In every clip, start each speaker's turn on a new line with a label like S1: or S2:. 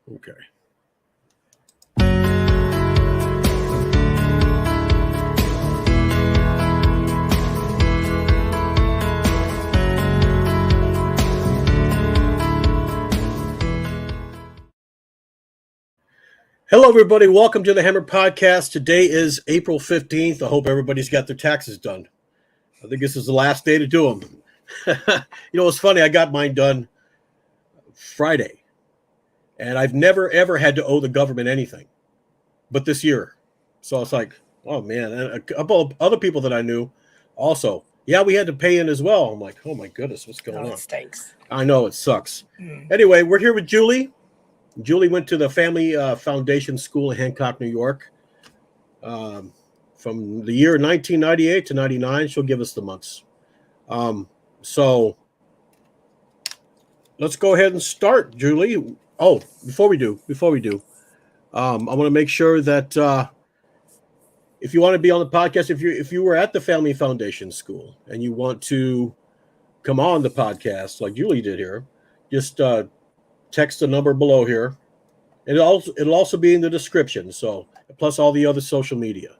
S1: Okay. Hello, everybody. Welcome to the Hammer Podcast. Today is April 15th. I hope everybody's got their taxes done. I think this is the last day to do them. It's funny. I got mine done Friday, and I've never, ever had to owe the government anything but this year. So it's like, oh, man. And a couple of other people that I knew also, yeah, we had to pay in as well. I'm like, oh, my goodness, what's going on?
S2: It stinks.
S1: I know, it sucks. Anyway, we're here with Julie. Julie went to the Family Foundation School in Hancock, New York, from the year 1998 to 99. She'll give us the months. So let's go ahead and start, Julie. Oh, before we do, I want to make sure that if you want to be on the podcast, if you were at the Family Foundation School and you want to come on the podcast like Julie did here, just text the number below here. It'll also be in the description. So plus all the other social media.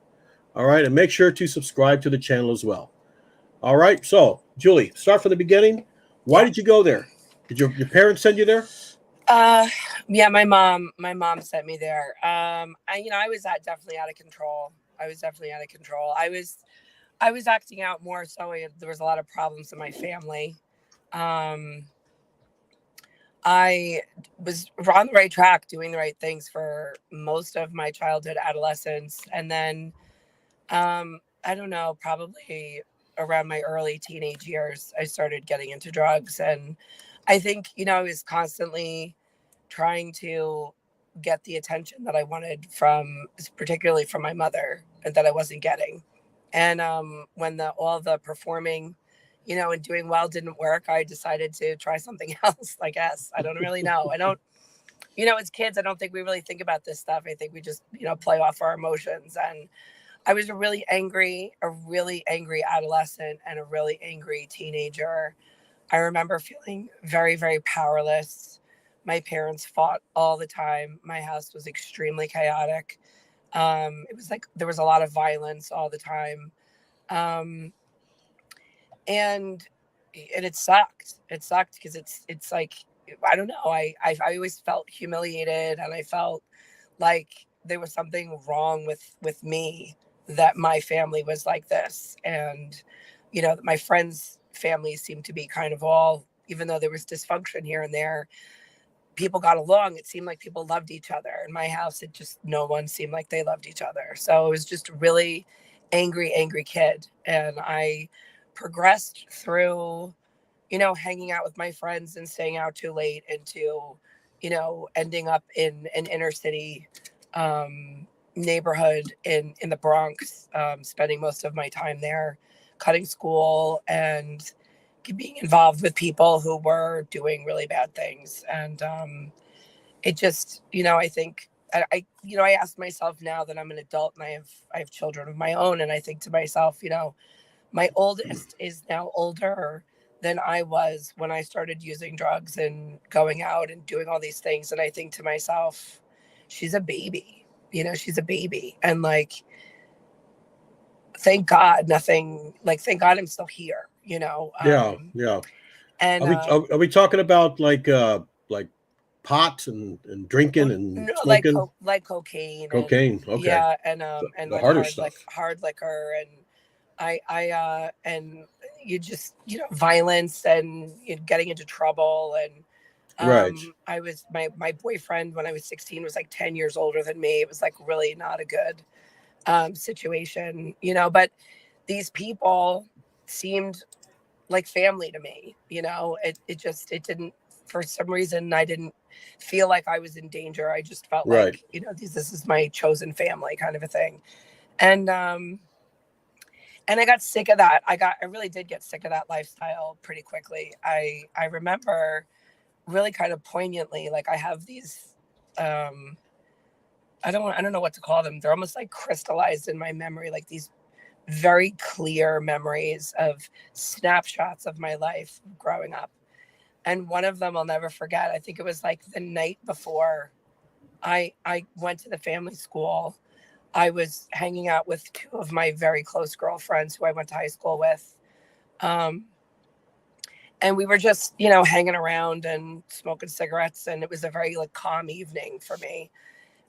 S1: All right. And make sure to subscribe to the channel as well. All right. So Julie, start from the beginning. Why did you go there? Did your parents send you there?
S2: Yeah, my mom sent me there. I was definitely out of control. I was acting out more. So there was a lot of problems in my family. I was on the right track, doing the right things for most of my childhood, adolescence. And then, I don't know, probably around my early teenage years, I started getting into drugs. And I think, I was constantly trying to get the attention that I wanted particularly from my mother, and that I wasn't getting. And when all the performing, and doing well didn't work, I decided to try something else, I guess. I don't really know. As kids, I don't think we really think about this stuff. I think we just, play off our emotions. And I was a really angry adolescent and a really angry teenager. I remember feeling very, very powerless. My parents fought all the time. My house was extremely chaotic. It was like there was a lot of violence all the time. And it sucked. It sucked because it's like, I don't know. I always felt humiliated, and I felt like there was something wrong with me, that my family was like this. And, my friends' families seemed to be kind of all, even though there was dysfunction here and there, people got along. It seemed like people loved each other. In my house, no one seemed like they loved each other. So it was just a really angry kid. And I progressed through, hanging out with my friends and staying out too late, into, ending up in an inner city neighborhood in the Bronx, spending most of my time there, cutting school and being involved with people who were doing really bad things. And it just, I think I ask myself now that I'm an adult and I have children of my own, and I think to myself, my oldest is now older than I was when I started using drugs and going out and doing all these things. And I think to myself, she's a baby, and like, thank God I'm still here,
S1: Yeah.
S2: And
S1: are we talking about like pot and drinking and smoking?
S2: like cocaine.
S1: Cocaine.
S2: And,
S1: Okay.
S2: Yeah. And
S1: The harder stuff.
S2: Like hard liquor. And and you just, violence, and getting into trouble. And
S1: Right.
S2: I was, my boyfriend when I was 16 was like 10 years older than me. It was like really not a good situation, but these people seemed like family to me. It didn't, for some reason, I didn't feel like I was in danger. I just felt
S1: Right.
S2: like, this is my chosen family kind of a thing. And I got sick of that. I really did get sick of that lifestyle pretty quickly. I remember really kind of poignantly, like I have these, I don't know what to call them. They're almost like crystallized in my memory, like these very clear memories of snapshots of my life growing up. And one of them I'll never forget. I think it was like the night before I went to the family school. I was hanging out with two of my very close girlfriends who I went to high school with. Um, and we were just, hanging around and smoking cigarettes. And it was a very like calm evening for me.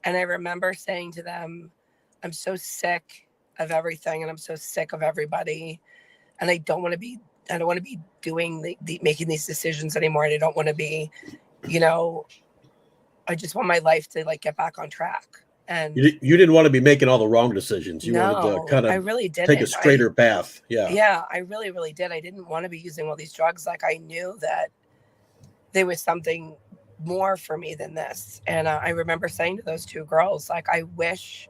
S2: And I remember saying to them, I'm so sick of everything and I'm so sick of everybody. And I don't want to be doing making these decisions anymore. And I don't want to be, you know, I just want my life to like get back on track. And
S1: You didn't want to be making all the wrong decisions. You wanted to
S2: no,
S1: kind
S2: I
S1: of
S2: really
S1: take a
S2: didn't.
S1: straighter path. Yeah.
S2: Yeah, I really, really did. I didn't want to be using all these drugs. Like I knew that there was something more for me than this. And I remember saying to those two girls, like, I wish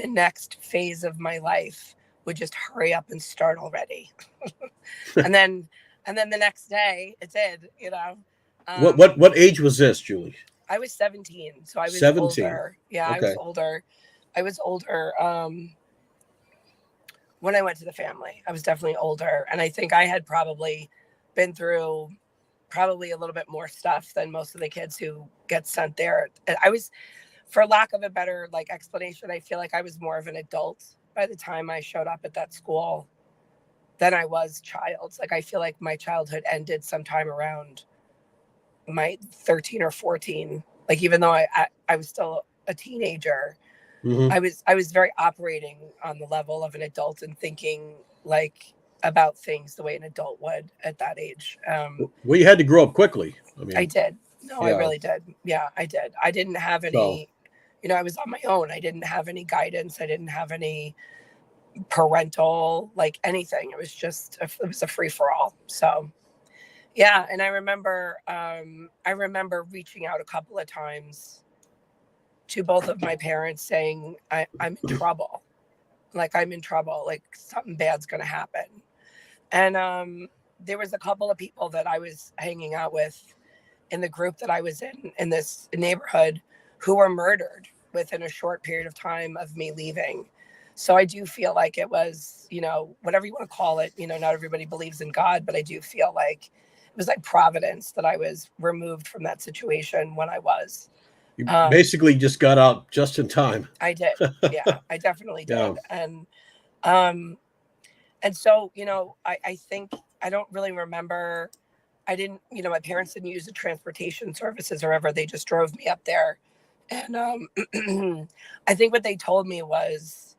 S2: the next phase of my life would just hurry up and start already. and then, and then the next day it did.
S1: What age was this, Julie?
S2: I was 17. So I was
S1: 17.
S2: older. Yeah, I was
S1: Okay.
S2: older. I was older. When I went to the family, I was definitely older. And I think I had probably been through probably a little bit more stuff than most of the kids who get sent there. I was, for lack of a better like explanation, I feel like I was more of an adult by the time I showed up at that school than I was child. Like I feel like my childhood ended sometime around my 13 or 14. Like even though I was still a teenager,
S1: Hmm.
S2: I was very operating on the level of an adult and thinking like about things the way an adult would at that age.
S1: Well, you had to grow up quickly. I
S2: I
S1: mean,
S2: did. No, I
S1: yeah.
S2: really did. Yeah, I did. I didn't have
S1: So
S2: any, I was on my own. I didn't have any guidance. I didn't have any parental, like anything. It was just, it was a free for all. So, yeah. And I remember reaching out a couple of times to both of my parents saying, I'm in trouble. Like, I'm in trouble. Like, something bad's going to happen. And there was a couple of people that I was hanging out with in the group that I was in this neighborhood who were murdered within a short period of time of me leaving. So I do feel like it was, whatever you want to call it, not everybody believes in God, but I do feel like it was like providence that I was removed from that situation when I was.
S1: you
S2: Um,
S1: basically just got out just in time.
S2: I did. Yeah, I definitely
S1: Yeah.
S2: did. Um, and so, I think I don't really remember. I didn't, my parents didn't use the transportation services or ever. They just drove me up there. And I think what they told me was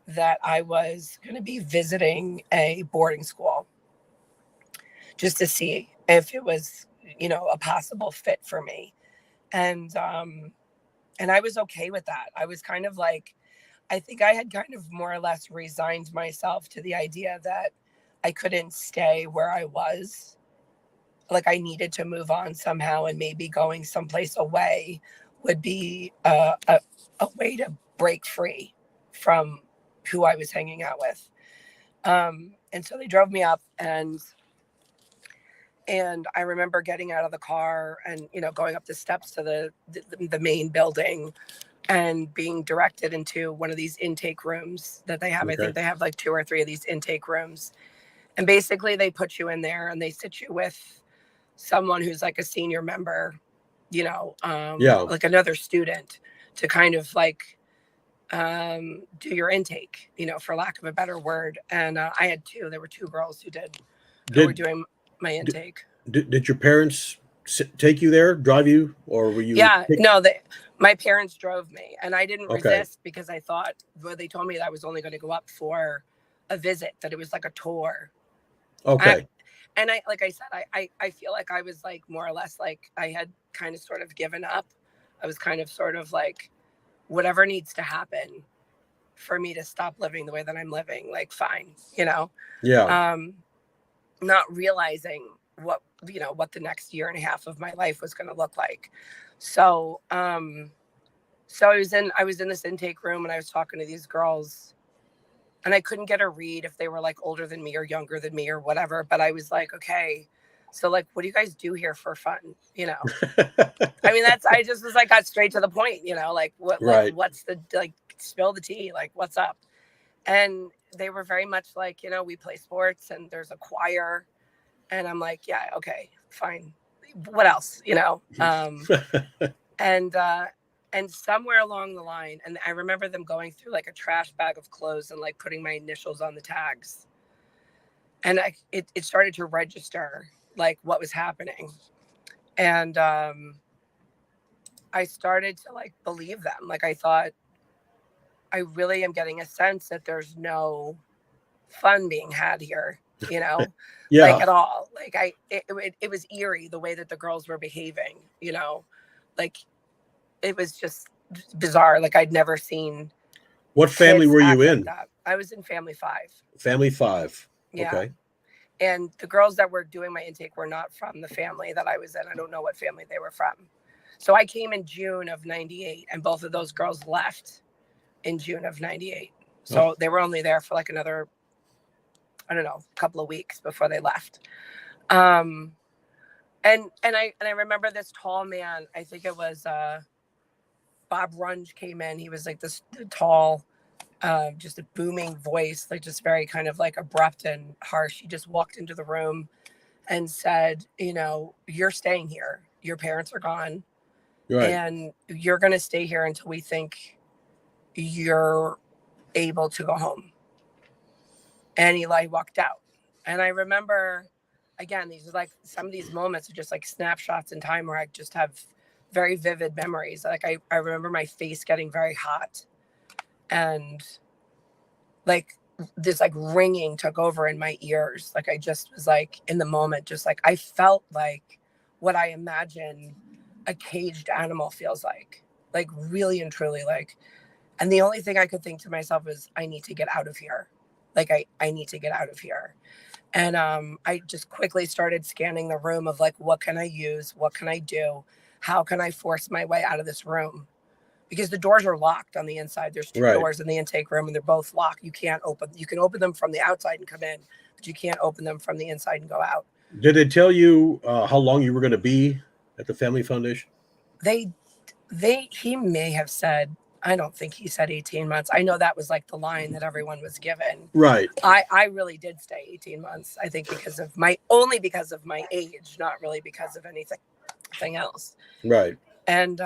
S2: that I was going to be visiting a boarding school just to see if it was, a possible fit for me. And, and I was okay with that. I was kind of like, I think I had kind of more or less resigned myself to the idea that I couldn't stay where I was. Like I needed to move on somehow, and maybe going someplace away would be a way to break free from who I was hanging out with. And so they drove me up, and I remember getting out of the car and going up the steps to the main building and being directed into one of these intake rooms that they have. I
S1: Okay.
S2: think they have like 2 or 3 of these intake rooms, and basically they put you in there and they sit you with someone who's like a senior member,
S1: Yeah.
S2: like another student, to kind of like do your intake, for lack of a better word. And I had two. There were 2 girls who were
S1: Did
S2: doing my
S1: did,
S2: intake.
S1: did your parents take you there, drive you, or were you?
S2: Yeah, no, my parents drove me, and I didn't
S1: Okay.
S2: resist because I thought, well, they told me that I was only going to go up for a visit, that it was like a tour. I,
S1: Okay.
S2: and I, like I said, I feel like I was like more or less like I had kind of sort of given up. I was kind of sort of like, whatever needs to happen for me to stop living the way that I'm living, like fine,
S1: Yeah.
S2: um, not realizing what the next year and a half of my life was going to look like. So, so I was in this intake room and I was talking to these girls, and I couldn't get a read if they were like older than me or younger than me or whatever. But I was like, okay, so like, what do you guys do here for fun? I mean, I just was like, got straight to the point, like
S1: Right.
S2: what's the, like, spill the tea, like, what's up? And they were very much like, we play sports and there's a choir. And I'm like, yeah, okay, fine. What else, and, And somewhere along the line, and I remember them going through like a trash bag of clothes and like putting my initials on the tags. And it started to register like what was happening. And I started to like believe them. Like I thought, I really am getting a sense that there's no fun being had here, you know, like
S1: Yeah.
S2: at all. Like it was eerie the way that the girls were behaving, you know, like it was just bizarre. Like I'd never seen
S1: What family
S2: kids
S1: were you
S2: act like
S1: in?
S2: that. I was in family 5.
S1: Family 5.
S2: Yeah.
S1: Okay.
S2: And the girls that were doing my intake were not from the family that I was in. I don't know what family they were from. So I came in June of 98 and both of those girls left in June of 98. So
S1: Oh,
S2: they were only there for like another, I don't know, couple of weeks before they left. And I remember this tall man, I think it was Bob Runge came in. He was like this tall, just a booming voice, like just very kind of like abrupt and harsh. He just walked into the room and said, you know, you're staying here. Your parents are gone
S1: right.
S2: and you're going to stay here until we think you're able to go home. And he like walked out. And I remember, again, these are like some of these moments are just like snapshots in time where I just have very vivid memories. Like I remember my face getting very hot and like this like ringing took over in my ears. Like I just was like in the moment, just like I felt like what I imagine a caged animal feels like really and truly like. And the only thing I could think to myself is, I need to get out of here. Like I need to get out of here. And I just quickly started scanning the room of like, what can I use? What can I do? How can I force my way out of this room? Because the doors are locked on the inside. There's 2
S1: Right.
S2: doors in the intake room and they're both locked. You can open them from the outside and come in, but you can't open them from the inside and go out.
S1: Did they tell you how long you were going to be at the Family Foundation?
S2: They he may have said, I don't think he said 18 months. I know that was like the line that everyone was given.
S1: Right.
S2: I really did stay 18 months. I think because of my age, not really because of anything else.
S1: Right.
S2: And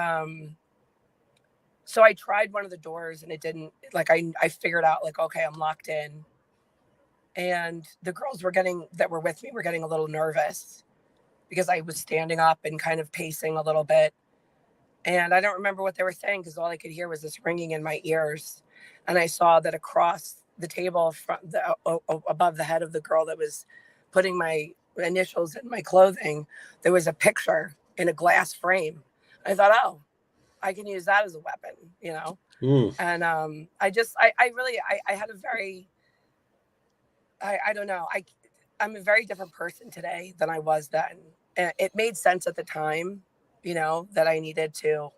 S2: so I tried one of the doors and it didn't, like I figured out like, okay, I'm locked in. And the girls that were with me were getting a little nervous because I was standing up and kind of pacing a little bit. And I don't remember what they were saying because all I could hear was this ringing in my ears. And I saw that across the table above the head of the girl that was putting my initials in my clothing, there was a picture in a glass frame. I thought, oh, I can use that as a weapon, you know?
S1: Mm.
S2: And I had a very, I don't know. I'm a very different person today than I was then. And it made sense at the time, you know, that I needed to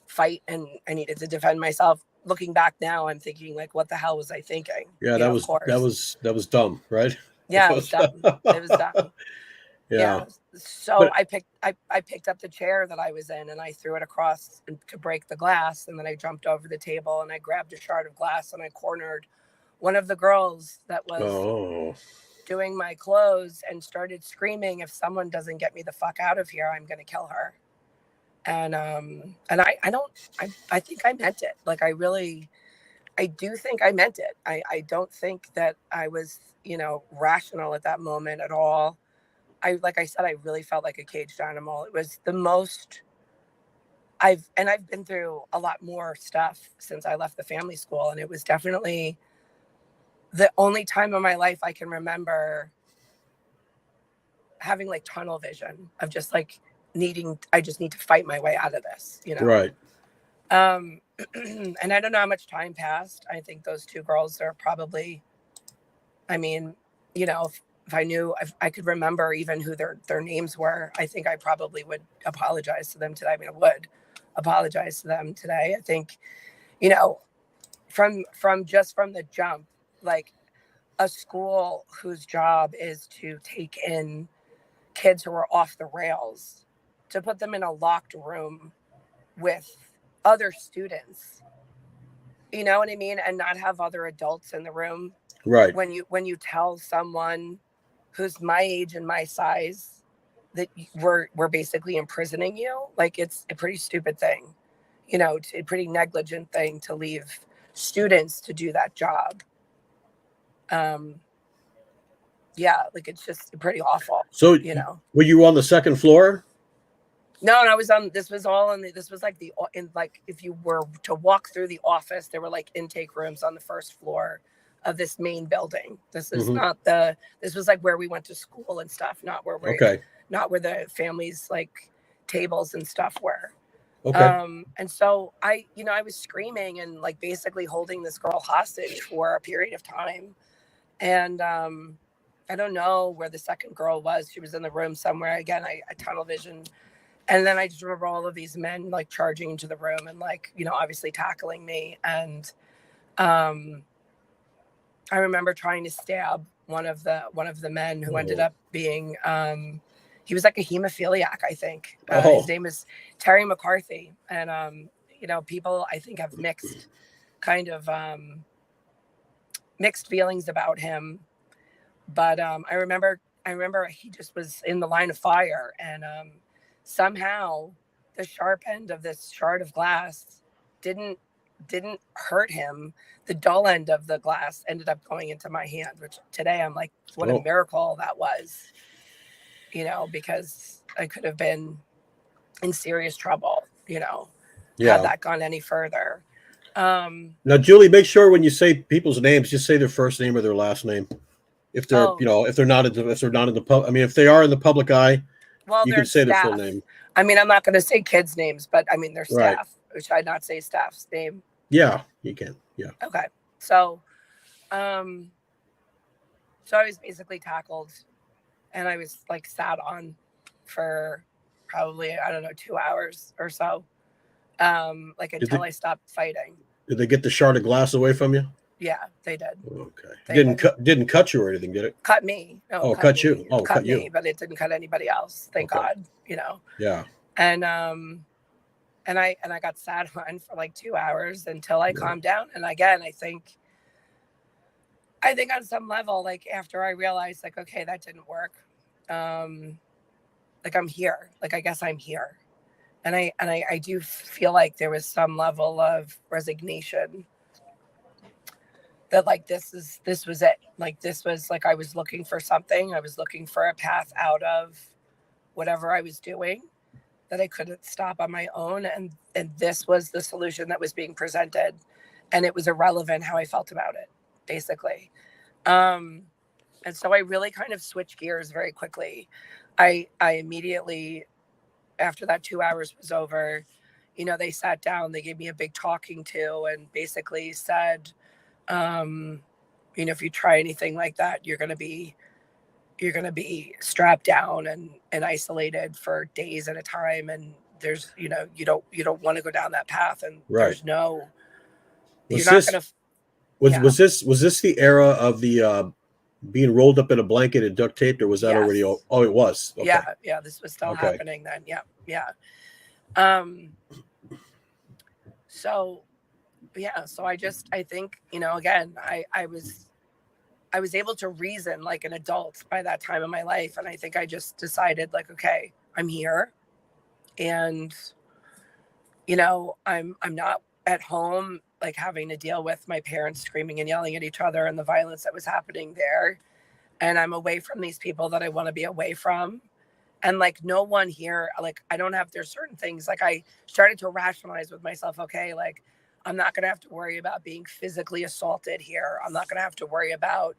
S2: fight and I needed to defend myself. Looking back now, I'm thinking like, what the hell was I thinking?
S1: Yeah,
S2: You know, of course.
S1: that was dumb, right?
S2: Yeah, it was dumb. It was dumb.
S1: Yeah.
S2: Yeah. So
S1: But
S2: I picked up the chair that I was in and I threw it across to break the glass. And then I jumped over the table and I grabbed a shard of glass and I cornered one of the girls that was
S1: oh,
S2: doing my clothes and started screaming, if someone doesn't get me the fuck out of here, I'm going to kill her. And I think I meant it. Like I do think I meant it. I don't think that I was, you know, rational at that moment at all. Like I said, I really felt like a caged animal. It was the most I've been through a lot more stuff since I left the family school. And it was definitely the only time in my life I can remember having like tunnel vision of just like I just need to fight my way out of this, you know?
S1: right.
S2: And I don't know how much time passed. I think those 2 girls are probably, I mean, you know, if I knew, if I could remember even who their names were, I think I probably would apologize to them today. I mean, I would apologize to them today. I think, you know, from the jump, like a school whose job is to take in kids who are off the rails, to put them in a locked room with other students, you know what I mean, and not have other adults in the room.
S1: Right.
S2: When you tell someone who's my age and my size that we're basically imprisoning you, like it's a pretty stupid thing, a pretty negligent thing to leave students to do that job. Yeah, like it's just pretty awful.
S1: So, were you on the second floor?
S2: No, and I was on. This was all in the. This was like if you were to walk through the office, there were like intake rooms on the first floor of this main building. This is not the. This was like where we went to school and stuff, not where not where the families like tables and stuff were.
S1: Okay.
S2: And so I was screaming and like basically holding this girl hostage for a period of time, and I don't know where the second girl was. She was in the room somewhere. Again, I tunnel vision. And then I just remember all of these men like charging into the room and like, obviously tackling me. And I remember trying to stab one of the men who ended up being he was like a hemophiliac, I think. His name is Terry McCarthy. And people I think have mixed feelings about him. But I remember he just was in the line of fire, and somehow the sharp end of this shard of glass didn't hurt him. The dull end of the glass ended up going into my hand, which today I'm like, what a miracle that was, because I could have been in serious trouble, had that gone any further.
S1: Now, Julie, make sure when you say people's names, just say their first name or their last name. If they're, if they're not in the public, I mean, if they are in the public eye, you can say their full name.
S2: I mean, I'm not going to say kids' names, but I mean, their staff. Right. Should I not say staff's name?
S1: Yeah, you can. Yeah.
S2: Okay. So I was basically tackled, and I was like sat on for probably, 2 hours or so, until I stopped fighting.
S1: Did they get the shard of glass away from you?
S2: Yeah, they did.
S1: Okay. Didn't cut you or anything, did it?
S2: Cut me.
S1: No, cut you. Oh,
S2: cut me, but it didn't cut anybody else. Thank God,
S1: Yeah.
S2: And I got sat on for like 2 hours until I calmed down. And again, I think on some level, like after I realized like, okay, that didn't work. Like I'm here. Like I guess I'm here. And I do feel like there was some level of resignation. That like this was it. Like this was like I was looking for something. I was looking for a path out of whatever I was doing that I couldn't stop on my own, and this was the solution that was being presented, and it was irrelevant how I felt about it, basically. And so I really kind of switched gears very quickly. I immediately, after that 2 hours was over, they sat down, they gave me a big talking to, and basically said, if you try anything like that, you're going to be strapped down and isolated for days at a time. And there's, you don't want to go down that path. And there's no, was
S1: this the era of the, being rolled up in a blanket and duct taped, or was that already? Oh, it was.
S2: Okay. Yeah. This was still happening then. Yeah. So I think, again, I was able to reason like an adult by that time in my life. And I think I just decided like, okay, I'm here, and, I'm not at home, like having to deal with my parents screaming and yelling at each other and the violence that was happening there. And I'm away from these people that I want to be away from. And like no one here, like there's certain things, like I started to rationalize with myself, okay, like I'm not going to have to worry about being physically assaulted here. I'm not going to have to worry about,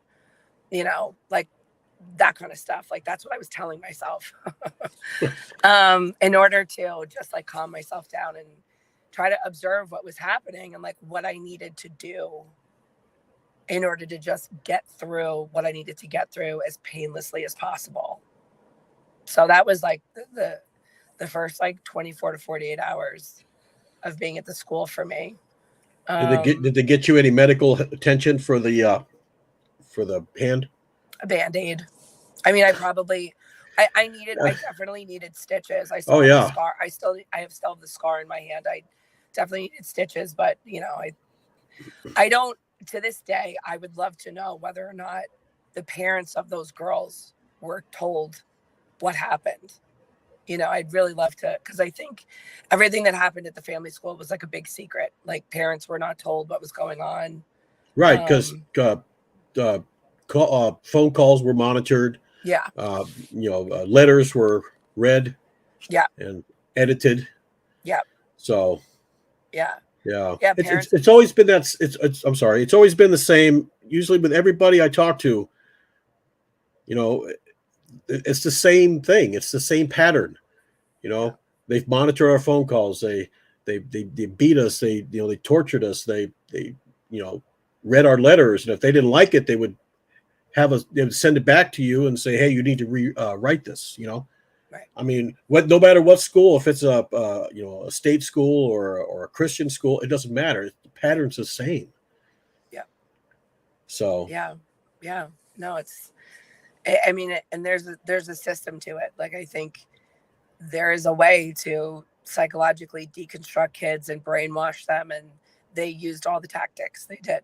S2: like that kind of stuff. Like that's what I was telling myself in order to just like calm myself down and try to observe what was happening and like what I needed to do in order to just get through what I needed to get through as painlessly as possible. So that was like the first like 24 to 48 hours of being at the school for me.
S1: Did they get you any medical attention for the hand?
S2: A Band-Aid. I mean, I definitely needed stitches. I still have the scar. I still have the scar in my hand. I definitely needed stitches, but I don't, to this day, I would love to know whether or not the parents of those girls were told what happened. I'd really love to, because I think everything that happened at the family school was like a big secret. Like parents were not told what was going on.
S1: Right, because phone calls were monitored.
S2: Yeah.
S1: Letters were read.
S2: Yeah.
S1: And edited.
S2: Yeah.
S1: So
S2: yeah.
S1: yeah,
S2: Yeah.
S1: It's always been that. It's I'm sorry. It's always been the same. Usually with everybody I talk to, it's the same thing. It's the same pattern. They monitor our phone calls. They beat us. They tortured us. They read our letters, and if they didn't like it, they would send it back to you and say, hey, you need to write this.
S2: Right.
S1: I mean, no matter what school, if it's a state school or a Christian school, it doesn't matter. The pattern's the same.
S2: Yeah.
S1: So
S2: yeah. No, I mean, and there's a system to it. Like I think there is a way to psychologically deconstruct kids and brainwash them, and they used all the tactics they did.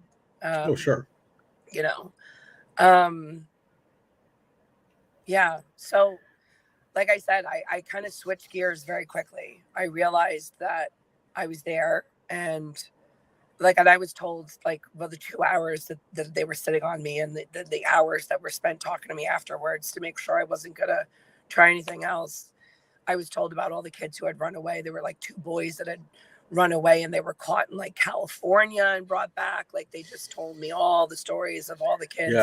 S1: Sure.
S2: Yeah. So, like I said, I kind of switched gears very quickly. I realized that I was there, and I was told, the 2 hours that they were sitting on me, and the hours that were spent talking to me afterwards to make sure I wasn't going to try anything else. I was told about all the kids who had run away. There were 2 boys that had run away, and they were caught in California and brought back. They just told me all the stories of all the kids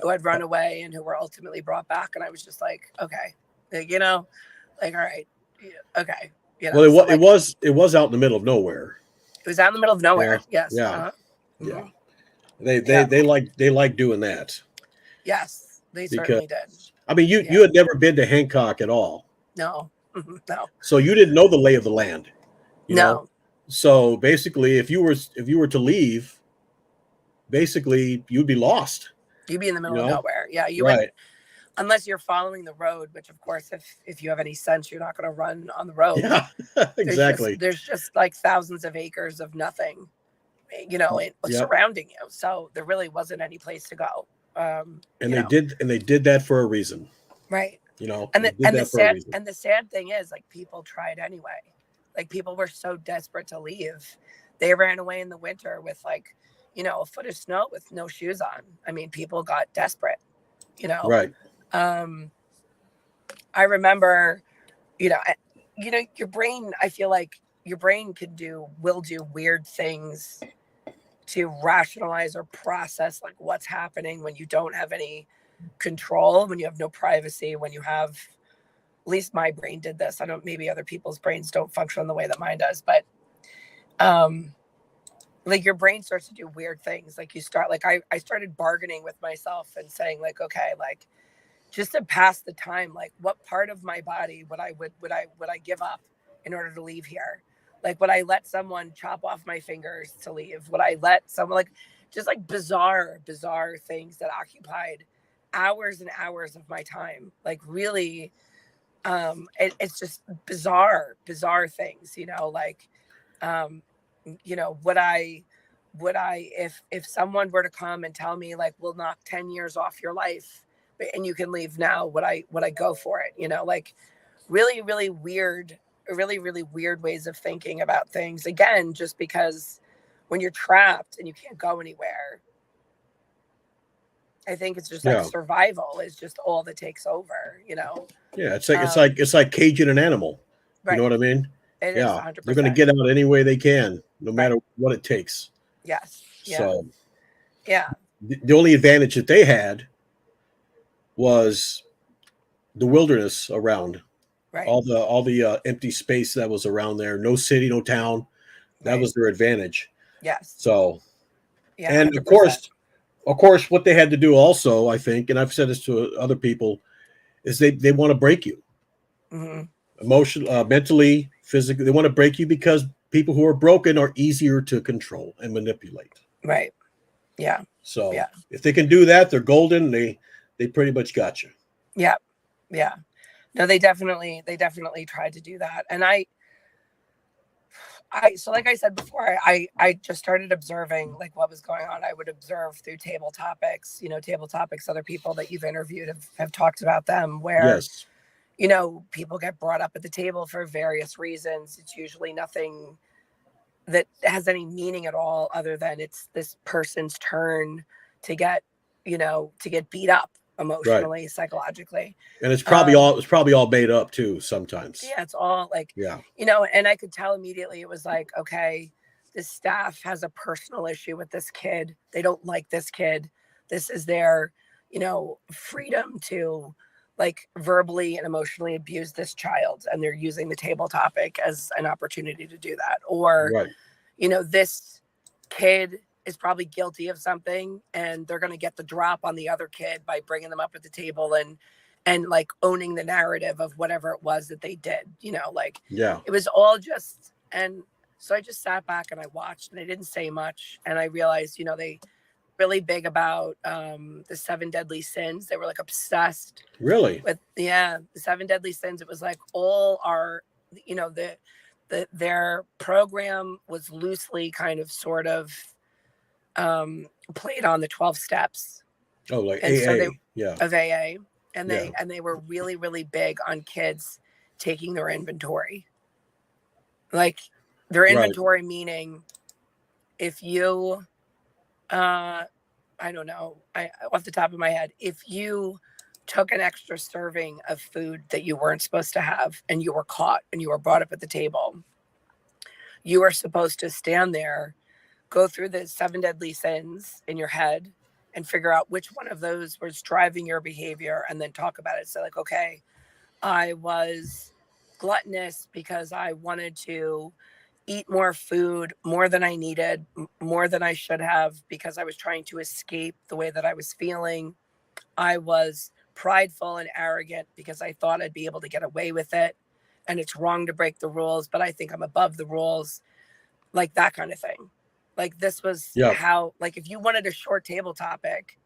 S2: who had run away and who were ultimately brought back. And I was just like, okay, all right, okay.
S1: Well, it was out in the middle of nowhere.
S2: It was out in the middle of nowhere.
S1: Yeah.
S2: Yes.
S1: Yeah.
S2: Mm-hmm.
S1: They like doing that.
S2: Yes, they certainly did.
S1: I mean, you had never been to Hancock at all.
S2: No. No.
S1: So you didn't know the lay of the land. You know? So basically, if you were to leave, basically you'd be lost.
S2: You'd be in the middle of nowhere. Yeah, you
S1: right.
S2: wouldn't, unless you're following the road. Which, of course, if you have any sense, you're not going to run on the road.
S1: Yeah, exactly.
S2: There's just thousands of acres of nothing, surrounding you. So there really wasn't any place to go.
S1: And they did that for a reason.
S2: Right.
S1: And
S2: the sad thing is, people tried anyway. People were so desperate to leave, they ran away in the winter with a foot of snow with no shoes on. I mean, people got desperate.
S1: Right.
S2: I remember, your brain. I feel like your brain will do weird things to rationalize or process what's happening when you don't have any control, when you have no privacy, when you have, at least my brain did this. I don't, maybe other people's brains don't function the way that mine does, but your brain starts to do weird things. You start, I started bargaining with myself and saying okay, just to pass the time, what part of my body would I give up in order to leave here? Would I let someone chop off my fingers to leave? Would I let someone just bizarre things that occupied hours and hours of my time? Really, it's just bizarre things, would I, if someone were to come and tell me we'll knock 10 years off your life and you can leave now, would I go for it? Really, really weird ways of thinking about things. Again, just because when you're trapped and you can't go anywhere, I think it's just survival is just all that takes over,
S1: Yeah, it's like caging an animal. Right. You know what I mean?
S2: It is 100%.
S1: They're going to get out any way they can, no matter what it takes.
S2: Yes. Yeah.
S1: So,
S2: yeah.
S1: The only advantage that they had was the wilderness around.
S2: Right.
S1: All the empty space that was around there. No city, no town. That was their advantage.
S2: Yes.
S1: So,
S2: yeah,
S1: and
S2: 100%.
S1: of course, what they had to do also, I think, and I've said this to other people, is they want to break you.
S2: Mm-hmm.
S1: Emotionally, mentally, physically. They want to break you because people who are broken are easier to control and manipulate.
S2: Right. Yeah.
S1: So if they can do that, they're golden. They pretty much got you.
S2: Yeah. Yeah. No, they definitely tried to do that. And so like I said before, I just started observing what was going on. I would observe through table topics, other people that you've interviewed have talked about them where, people get brought up at the table for various reasons. It's usually nothing that has any meaning at all other than it's this person's turn to get, to get beat up emotionally, psychologically.
S1: And it's probably all made up too sometimes.
S2: Yeah, it's all like,
S1: yeah.
S2: And I could tell immediately it was like, okay, this staff has a personal issue with this kid. They don't like this kid. This is their, freedom to like verbally and emotionally abuse this child. And they're using the table topic as an opportunity to do that. Or, this kid is probably guilty of something and they're going to get the drop on the other kid by bringing them up at the table and like owning the narrative of whatever it was that they did, it was all just, and so I just sat back and I watched and I didn't say much. And I realized, they really big about the 7 deadly sins. They were like obsessed
S1: with
S2: the 7 deadly sins. It was like all our, their program was loosely kind of sort of played on the 12 steps.
S1: Oh, like
S2: and
S1: AA.
S2: So of AA. And they were really, really big on kids taking their inventory. Like their inventory, meaning if you, I don't know, off the top of my head, if you took an extra serving of food that you weren't supposed to have and you were caught and you were brought up at the table, you were supposed to stand there, go through the 7 deadly sins in your head and figure out which one of those was driving your behavior and then talk about it. So like, okay, I was gluttonous because I wanted to eat more food, more than I needed, more than I should have, because I was trying to escape the way that I was feeling. I was prideful and arrogant because I thought I'd be able to get away with it. And it's wrong to break the rules, but I think I'm above the rules, like that kind of thing. Like this was how, like if you wanted a short table topic,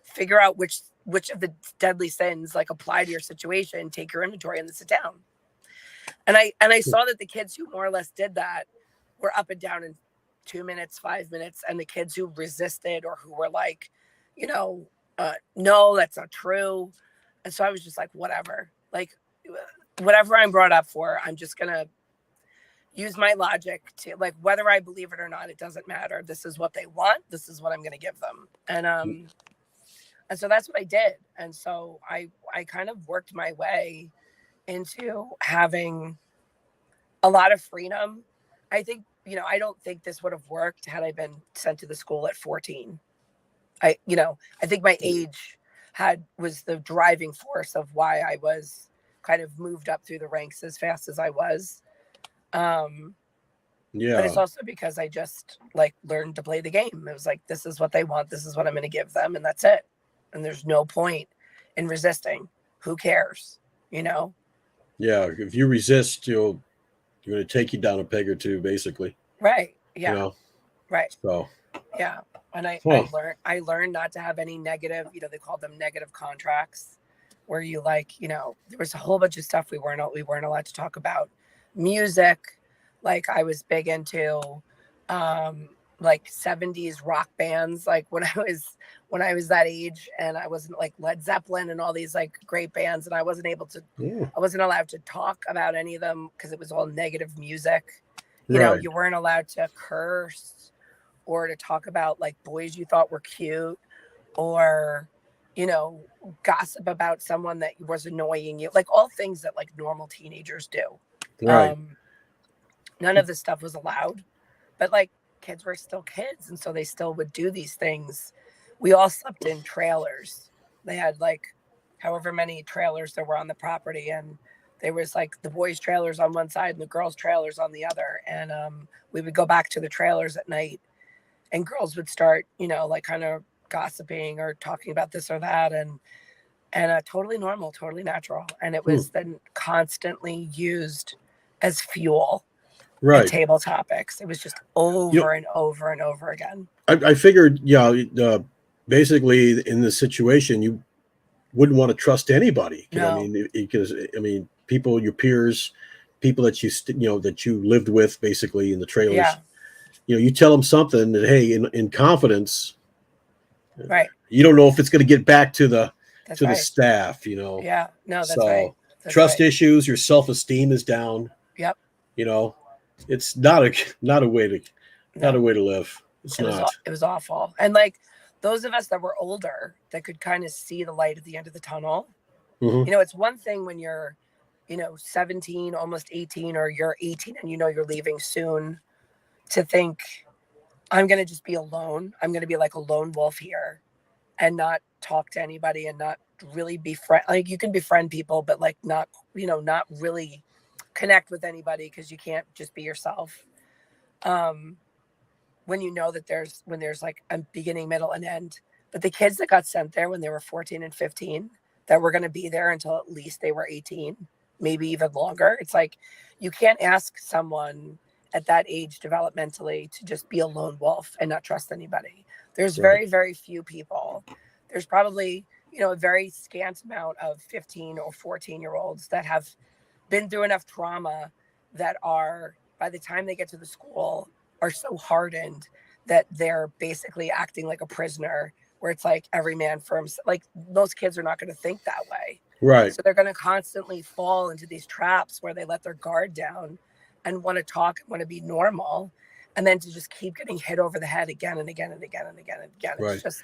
S2: figure out which of the deadly sins like apply to your situation, take your inventory and then sit down. And I saw that the kids who more or less did that were up and down in 2 minutes, 5 minutes. And the kids who resisted or who were like, no, that's not true. And so I was just like, whatever, whatever I'm brought up for, I'm just going to use my logic to like, whether I believe it or not, it doesn't matter. This is what they want. This is what I'm going to give them. And so that's what I did. And so I kind of worked my way into having a lot of freedom. I think, I don't think this would have worked had I been sent to the school at 14. I think my age was the driving force of why I was kind of moved up through the ranks as fast as I was. But it's also because I just like learned to play the game. It was like, this is what they want. This is what I'm going to give them. And that's it. And there's no point in resisting. Who cares?
S1: Yeah. If you resist, you're going to take you down a peg or two, basically.
S2: Right. Yeah. Right.
S1: So,
S2: yeah. And I learned not to have any negative, they called them negative contracts, where you like, there was a whole bunch of stuff we weren't allowed to talk about. Music, like I was big into like 70s rock bands, like when I was that age, and I wasn't like Led Zeppelin and all these like great bands, and I wasn't allowed to talk about any of them because it was all negative music. You weren't allowed to curse or to talk about like boys you thought were cute, or gossip about someone that was annoying you, like all things that like normal teenagers do. None of this stuff was allowed, but like kids were still kids, and so they still would do these things. We all slept in trailers. They had like however many trailers there were on the property, and there was like the boys' trailers on one side and the girls' trailers on the other. And we would go back to the trailers at night, and girls would start, like kind of gossiping or talking about this or that, and totally normal, totally natural. And it was then constantly used as fuel. At table topics. It was just over and over and over again.
S1: I figured, basically in this situation, you wouldn't want to trust anybody.
S2: No.
S1: Because people, your peers, people that that you lived with, basically in the trailers.
S2: Yeah.
S1: You tell them something that, hey, in confidence,
S2: right?
S1: You don't know if it's going to get back to the the staff.
S2: Yeah. No, that's right.
S1: trust issues, your self-esteem is down.
S2: Yep.
S1: You know, it's not a way to live. It's not.
S2: It was awful. And like those of us that were older that could kind of see the light at the end of the tunnel.
S1: Mm-hmm.
S2: You know, it's one thing when you're, 17, almost 18, or you're 18 and you're leaving soon, to think I'm going to just be alone. I'm going to be like a lone wolf here and not talk to anybody and not really befriend. Like you can befriend people, but like not really connect with anybody because you can't just be yourself. When you know that there's like a beginning, middle, and end. But the kids that got sent there when they were 14 and 15 that were going to be there until at least they were 18, maybe even longer. It's like you can't ask someone at that age developmentally to just be a lone wolf and not trust anybody. There's very, very few people. There's probably, a very scant amount of 15 or 14-year-olds that have been through enough trauma that are, by the time they get to the school, are so hardened that they're basically acting like a prisoner, where it's like every man for himself. Like most kids are not going to think that way.
S1: Right.
S2: So they're going to constantly fall into these traps where they let their guard down and want to talk and want to be normal. And then to just keep getting hit over the head again and again and again and again and again.
S1: Right.
S2: It's just,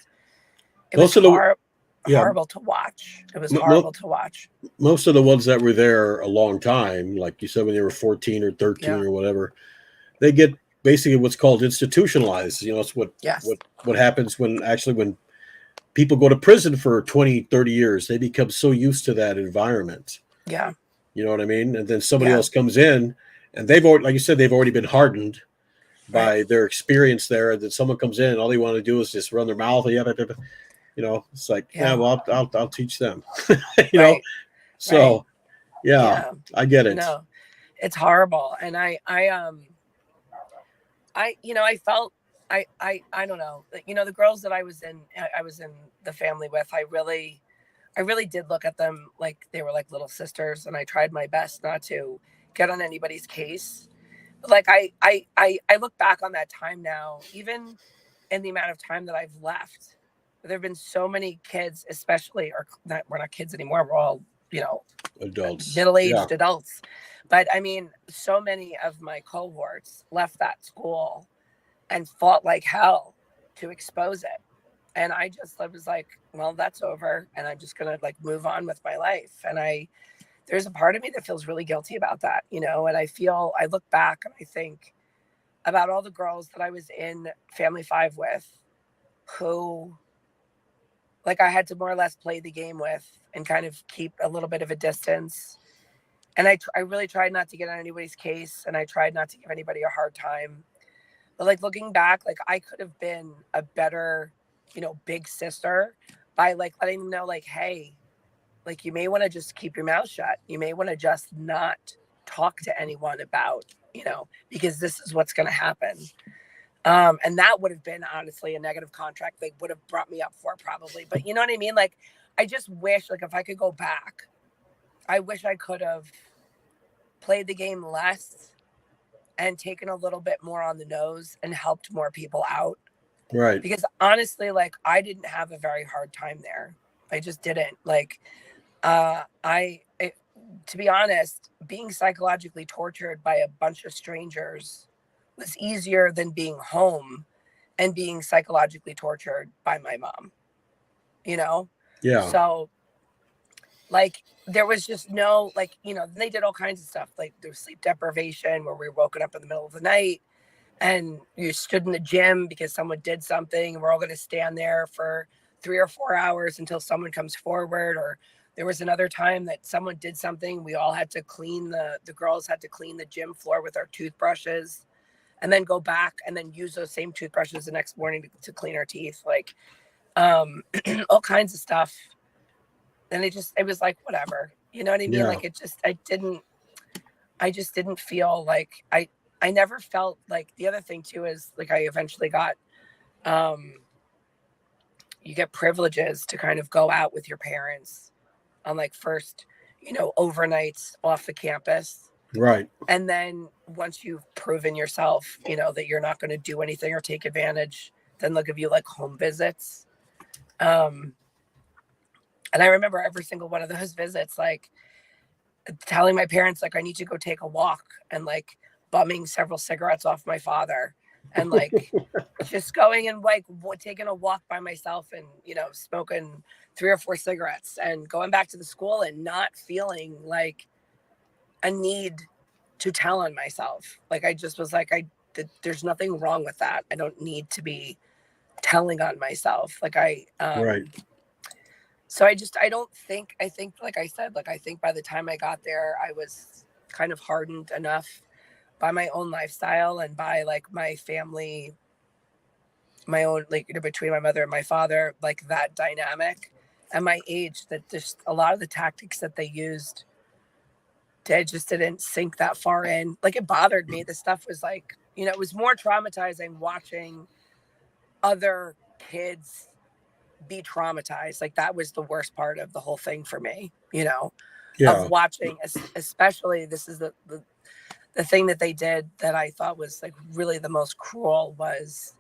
S2: it was horrible to watch. It was horrible to watch.
S1: Most of the ones that were there a long time, like you said, when they were 14 or 13 or whatever, they get basically what's called institutionalized. It's what happens when people go to prison for 20, 30 years. They become so used to that environment.
S2: Yeah.
S1: You know what I mean? And then somebody else comes in and they've already, like you said, they've already been hardened by their experience there. And then someone comes in and all they want to do is just run their mouth. It's like, well, I'll teach them, know? So I get it.
S2: No, it's horrible. And I felt, I don't know, the girls that I was in the family with, I really did look at them like they were like little sisters. And I tried my best not to get on anybody's case. But like, I look back on that time now, even in the amount of time that I've left, there've been so many kids, especially, we're not kids anymore. We're all,
S1: adults,
S2: middle-aged adults. But I mean, so many of my cohorts left that school and fought like hell to expose it. And I was like, well, that's over. And I'm just going to like move on with my life. And there's a part of me that feels really guilty about that, and I look back and I think about all the girls that I was in Family 5 with, who like I had to more or less play the game with and kind of keep a little bit of a distance. And I really tried not to get on anybody's case, and I tried not to give anybody a hard time. But like looking back, like I could have been a better, big sister by like letting them know, like, hey, like you may want to just keep your mouth shut. You may want to just not talk to anyone about, because this is what's going to happen. And that would have been honestly a negative contract they would have brought me up for probably. But you know what I mean? Like, I just wish, like, if I could go back, I wish I could have played the game less and taken a little bit more on the nose and helped more people out.
S1: Right.
S2: Because honestly, like, I didn't have a very hard time there. I just didn't. Like, to be honest, being psychologically tortured by a bunch of strangers was easier than being home and being psychologically tortured by my mom,
S1: Yeah.
S2: So like, there was just no, like, they did all kinds of stuff. Like there was sleep deprivation where we were woken up in the middle of the night and you stood in the gym because someone did something, and we're all going to stand there for 3 or 4 hours until someone comes forward. Or there was another time that someone did something. We all had to clean the girls had to clean the gym floor with our toothbrushes and then go back and then use those same toothbrushes the next morning to clean our teeth. Like, all kinds of stuff. And it was like, whatever, you know what I mean?
S1: Yeah.
S2: Like, I just didn't feel like I never felt like. The other thing too is like I eventually got, you get privileges to kind of go out with your parents on like first, overnights off the campus.
S1: Right.
S2: And then once you've proven yourself, that you're not going to do anything or take advantage, then they'll give you like home visits. And I remember every single one of those visits, like telling my parents like I need to go take a walk and like bumming several cigarettes off my father and like just going and like taking a walk by myself and, you know, smoking 3 or 4 cigarettes and going back to the school and not feeling like a need to tell on myself. Like I just was like, there's nothing wrong with that. I don't need to be telling on myself. Like
S1: Right.
S2: So I don't think, I think, like I said, like I think by the time I got there, I was kind of hardened enough by my own lifestyle and by like my family, my own, like, you know, between my mother and my father, like that dynamic and my age, that just a lot of the tactics that they used, I just didn't sink that far in. Like it bothered me. The stuff was like, you know, it was more traumatizing watching other kids be traumatized. Like that was the worst part of the whole thing for me, you know, of
S1: Yeah.
S2: watching, especially this is the thing that they did that I thought was like really the most cruel was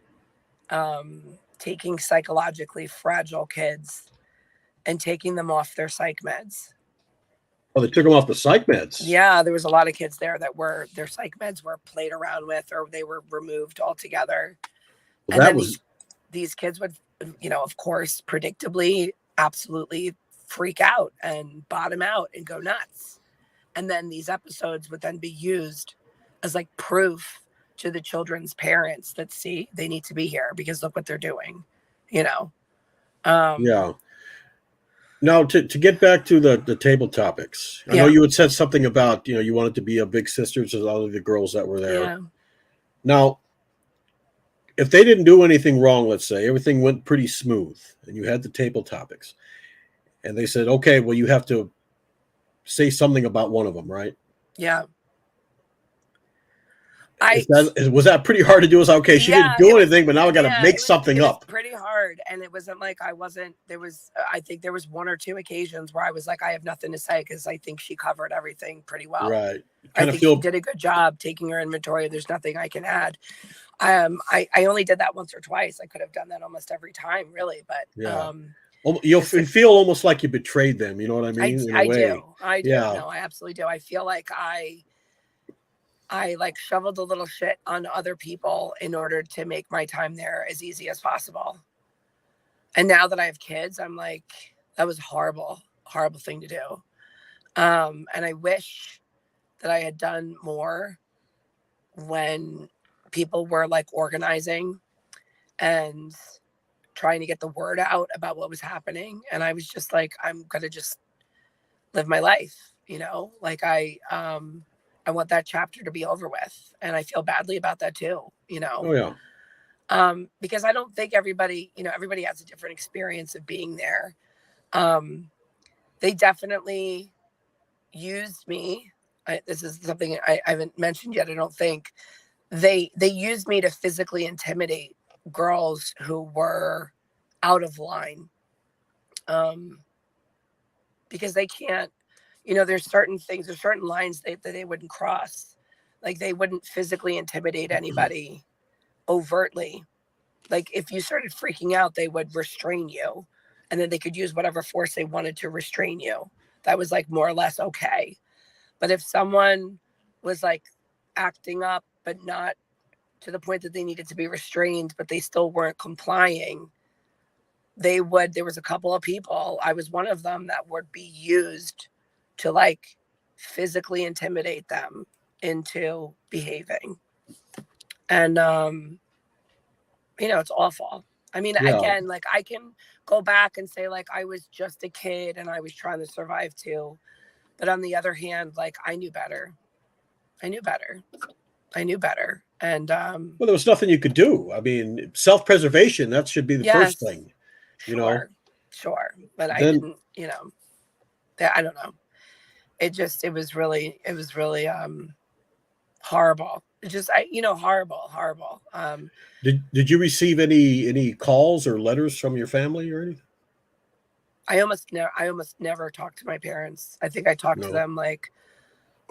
S2: taking psychologically fragile kids and taking them off their psych meds.
S1: Oh, they took them off the psych meds.
S2: Yeah, there was a lot of kids there that were their psych meds were played around with or they were removed altogether.
S1: Well,
S2: And
S1: that
S2: then
S1: was
S2: these kids would, you know, of course, predictably, absolutely freak out and bottom out and go nuts. And then these episodes would then be used as like proof to the children's parents that see they need to be here because look what they're doing, you know.
S1: yeah. Now to get back to the table topics, I know
S2: Yeah.
S1: you had said something about, you know, you wanted to be a big sister to all of the girls that were there.
S2: Yeah.
S1: Now, if they didn't do anything wrong, let's say everything went pretty smooth, and you had the table topics, and they said, okay, well, you have to say something about one of them, right?
S2: Yeah.
S1: Was that pretty hard to do? It's okay, she didn't
S2: Yeah,
S1: do anything, but now I got to make something
S2: it was
S1: up.
S2: pretty hard. And it wasn't like I wasn't, there was, I think there was 1 or 2 occasions where I was like, I have nothing to say because I think she covered everything pretty well.
S1: Right.
S2: I
S1: Kind of
S2: think
S1: feel
S2: she did a good job taking her inventory. There's nothing I can add. I only did that once or twice. I could have done that almost every time, really. But
S1: yeah. You'll feel almost like you betrayed them. You know what I mean? In a way.
S2: I do.
S1: Yeah.
S2: No, I absolutely do. I feel like I like shoveled a little shit on other people in order to make my time there as easy as possible. And now that I have kids, I'm like, that was horrible thing to do. And I wish that I had done more when people were like organizing and trying to get the word out about what was happening. And I was just like, I'm going to just live my life, you know, like I want that chapter to be over with. And I feel badly about that too, you know.
S1: Oh yeah.
S2: Because I don't think everybody, you know, everybody has a different experience of being there. They definitely used me. This is something I haven't mentioned yet. I don't think they used me to physically intimidate girls who were out of line. Because they can't, you know, there's certain things, there's certain lines that they wouldn't cross. Like they wouldn't physically intimidate anybody overtly. Like if you started freaking out, they would restrain you and then they could use whatever force they wanted to restrain you. That was like more or less okay. But if someone was like acting up, but not to the point that they needed to be restrained, but they still weren't complying, there was a couple of people, I was one of them, that would be used to like physically intimidate them into behaving. And, you know, it's awful. I mean,
S1: Yeah.
S2: again, like I can go back and say like I was just a kid and I was trying to survive too. But on the other hand, like I knew better. And
S1: Well, there was nothing you could do. I mean, self-preservation, that should be the first thing, you know.
S2: Sure. But I
S1: Then
S2: didn't, you know, I don't know. It was really horrible. It just horrible.
S1: did you receive any calls or letters from your family or anything?
S2: I almost never talked to my parents. I think I talked to them like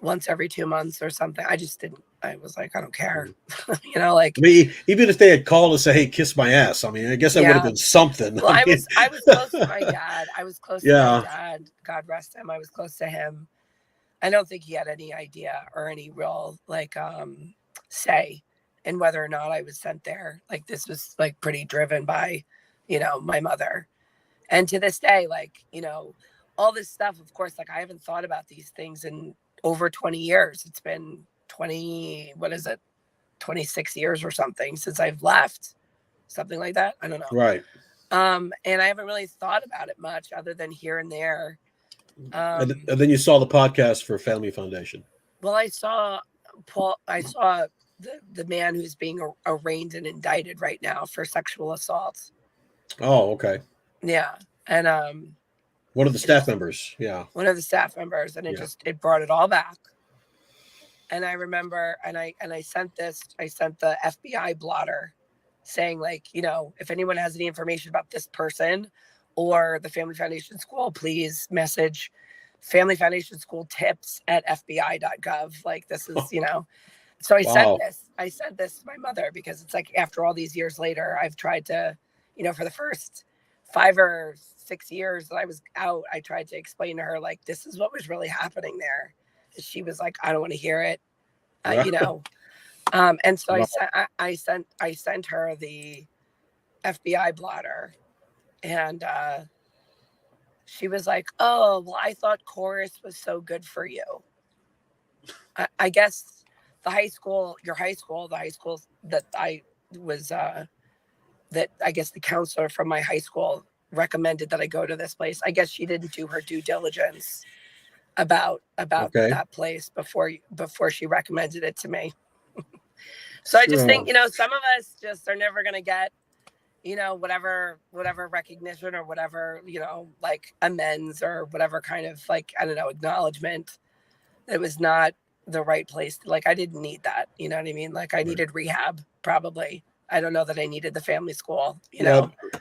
S2: once every 2 months or something. I just didn't. I was like, I don't care. You know, like
S1: I mean, even if they had called and say, "Hey, kiss my ass," I mean, I guess that would have been something.
S2: Well, I was close to my dad. I was close to my dad. God rest him. I was close to him. I don't think he had any idea or any real like say in whether or not I was sent there. Like this was like pretty driven by, my mother. And to this day, like, all this stuff, of course, like I haven't thought about these things in over 20 years. It's been 20, what is it? 26 years or something since I've left. Something like that. I don't know.
S1: Right.
S2: And I haven't really thought about it much other than here and there.
S1: And then you saw the podcast for Family Foundation.
S2: Well, I saw the man who's being arraigned and indicted right now for sexual assault.
S1: Oh, okay.
S2: Yeah. And
S1: one of the staff members. Yeah.
S2: One of the staff members. And it brought it all back. And I remember, and I sent the FBI blotter saying, like, if anyone has any information about this person or the Family Foundation School, please message Family Foundation School tips at FBI.gov. Like, this is, So I sent this to my mother because it's like after all these years later, I've tried to, for the first 5 or 6 years that I was out, I tried to explain to her, like, this is what was really happening there. She was like, I don't want to hear it, and so I sent her the FBI blotter, and she was like, oh, well, I thought chorus was so good for you. I guess the high school that I was, that I guess the counselor from my high school recommended that I go to this place. I guess she didn't do her due diligence about that place before she recommended it to me. So I just think, some of us just are never going to get, whatever recognition or whatever, like amends or whatever kind of like, I don't know, acknowledgement. It was not the right place. Like I didn't need that. You know what I mean? Like I needed rehab probably. I don't know that I needed the family school,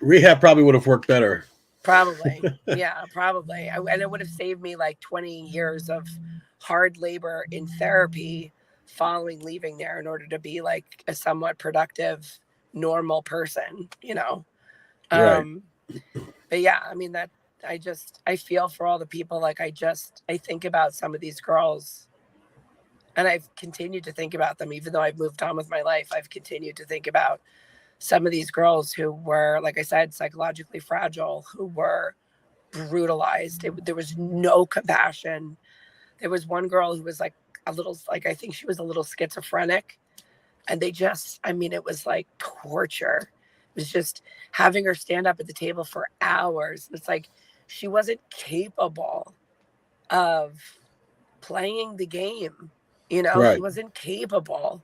S1: Rehab probably would have worked better.
S2: Probably. Yeah, probably. And it would have saved me like 20 years of hard labor in therapy following leaving there in order to be like a somewhat productive, normal person,
S1: Right.
S2: But yeah, I mean, that I feel for all the people. Like I think about some of these girls and I've continued to think about them, even though I've moved on with my life. I've continued to think about some of these girls who were, like I said, psychologically fragile, who were brutalized. There was no compassion. There was one girl who was like a little, like, I think she was a little schizophrenic. And it was like torture. It was just having her stand up at the table for hours. It's like she wasn't capable of playing the game.
S1: Right.
S2: She wasn't capable.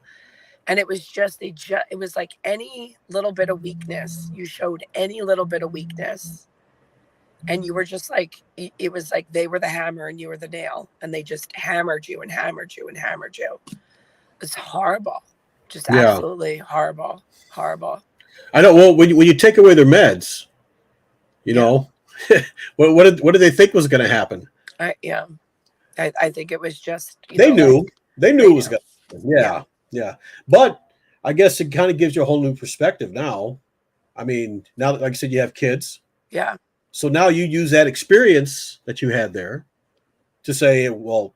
S2: And it was just, it was like any little bit of weakness. You showed any little bit of weakness. And you were just like, it was like they were the hammer and you were the nail. And they just hammered you and hammered you and hammered you. It's horrible. Just absolutely horrible. Horrible.
S1: I know. Well, when you take away their meds, what did they think was going to happen?
S2: I think it was just,
S1: they knew it was going to happen. Yeah. But I guess it kind of gives you a whole new perspective now. I mean, now that, like I said, you have kids.
S2: Yeah.
S1: So now you use that experience that you had there to say, well,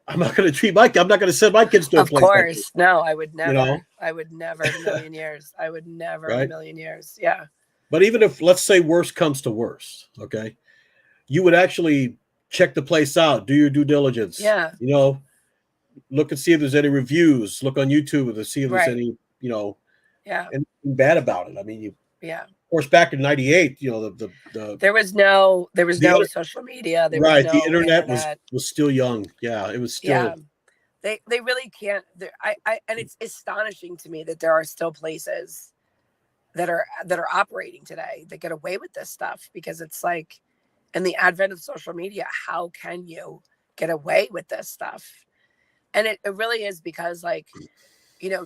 S1: I'm not going to send my kids to a place.
S2: Of course. No, I would never. I would never in a million years. I would never in a million years. Yeah.
S1: But even if, let's say, worst comes to worst, okay, you would actually check the place out, do your due diligence.
S2: Yeah.
S1: Look and see if there's any reviews. Look on YouTube to see if there's any, anything bad about it. I mean, of course, back in '98,
S2: there was no social media. There was no
S1: the internet was still young. Yeah, it was still.
S2: Yeah. They really can't. And it's astonishing to me that there are still places that are operating today that get away with this stuff, because it's like, in the advent of social media, how can you get away with this stuff? And it really is because, like,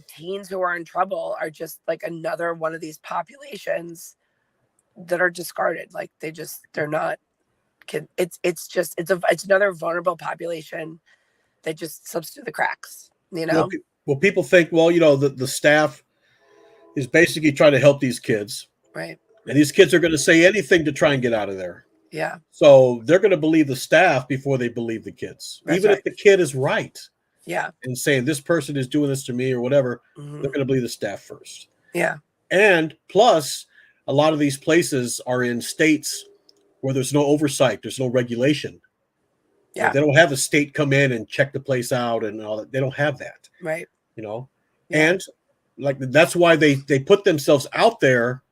S2: teens who are in trouble are just like another one of these populations that are discarded. Like they're not. It's another vulnerable population that just slips through the cracks.
S1: Well, people think, the staff is basically trying to help these kids,
S2: right?
S1: And these kids are going to say anything to try and get out of there.
S2: Yeah.
S1: So they're going to believe the staff before they believe the kids.
S2: That's
S1: Even
S2: right.
S1: if the kid is right
S2: Yeah.
S1: and saying this person is doing this to me or whatever, they're going to believe the staff first.
S2: Yeah.
S1: And plus, a lot of these places are in states where there's no oversight, there's no regulation.
S2: Yeah.
S1: They don't have a state come in and check the place out and all that. They don't have that.
S2: Right.
S1: Yeah.
S2: Yeah.
S1: And like that's why they put themselves out there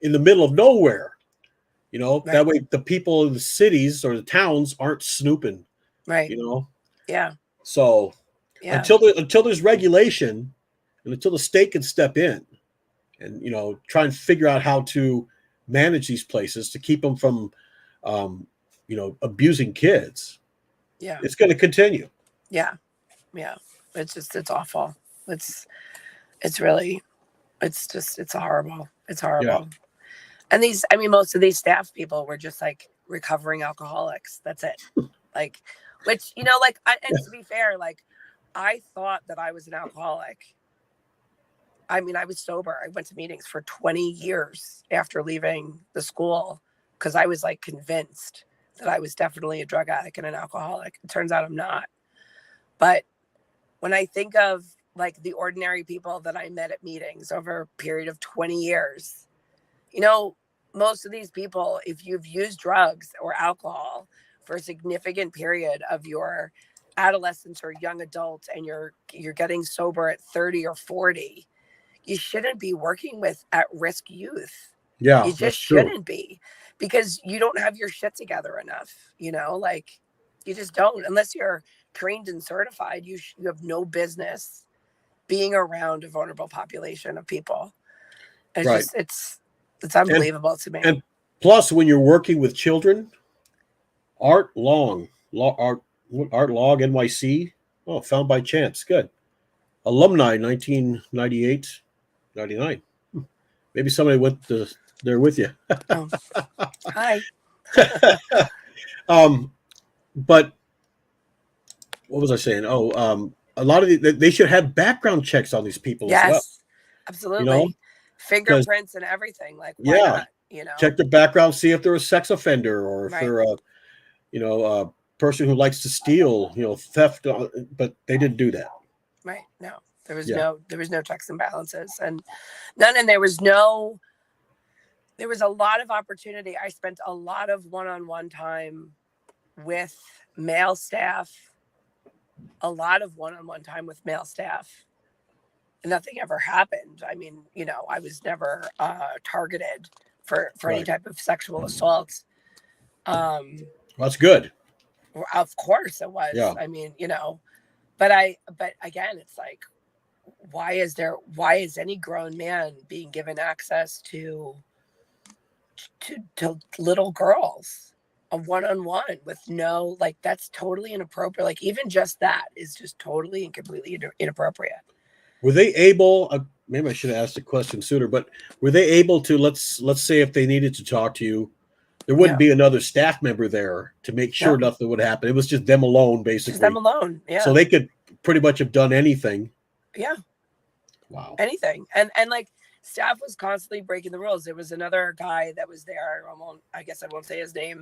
S1: in the middle of nowhere.
S2: Right.
S1: That way the people in the cities or the towns aren't snooping.
S2: Right. Yeah.
S1: So
S2: Yeah.
S1: until there's regulation and until the state can step in and try and figure out how to manage these places to keep them from abusing kids,
S2: Yeah.
S1: it's going to continue.
S2: Yeah. Yeah. It's awful. It's horrible. It's horrible.
S1: Yeah.
S2: And most of these staff people were just like recovering alcoholics. That's it. Like, which, and to be fair, like, I thought that I was an alcoholic. I was sober. I went to meetings for 20 years after leaving the school because I was like convinced that I was definitely a drug addict and an alcoholic. It turns out I'm not. But when I think of like the ordinary people that I met at meetings over a period of 20 years, most of these people, if you've used drugs or alcohol for a significant period of your adolescence or young adult and you're getting sober at 30 or 40, you shouldn't be working with at-risk youth.
S1: Yeah,
S2: you just shouldn't be, because you don't have your shit together enough. Like, you just don't, unless you're trained and certified. You have no business being around a vulnerable population of people. It's
S1: right.
S2: just it's unbelievable to me.
S1: And plus, when you're working with children, Art Log NYC. Oh, found by chance. Good. Alumni 1998, 99. Maybe somebody went there with you.
S2: Oh. Hi.
S1: But what was I saying? A lot of they should have background checks on these people as well.
S2: Absolutely. Fingerprints and everything. Like, why not?
S1: Check their background, see if they're a sex offender or if they're a person who likes to steal, theft. But they didn't do that.
S2: Right. No, there was no checks and balances, and none. And there was a lot of opportunity. I spent a lot of one-on-one time with male staff. Nothing ever happened. I was never targeted for any type of sexual assault.
S1: That's good.
S2: Of course it was.
S1: Yeah.
S2: But again, it's like, why is any grown man being given access to little girls, a one-on-one with no, like, that's totally inappropriate. Like, even just that is just totally and completely inappropriate.
S1: Were they able? Maybe I should have asked the question sooner. But were they able to? Let's say if they needed to talk to you, there wouldn't be another staff member there to make sure nothing would happen. It was just them alone, basically.
S2: Just them alone. Yeah.
S1: So they could pretty much have done anything.
S2: Yeah.
S1: Wow.
S2: Anything, and like, staff was constantly breaking the rules. There was another guy that was there. I guess I won't say his name.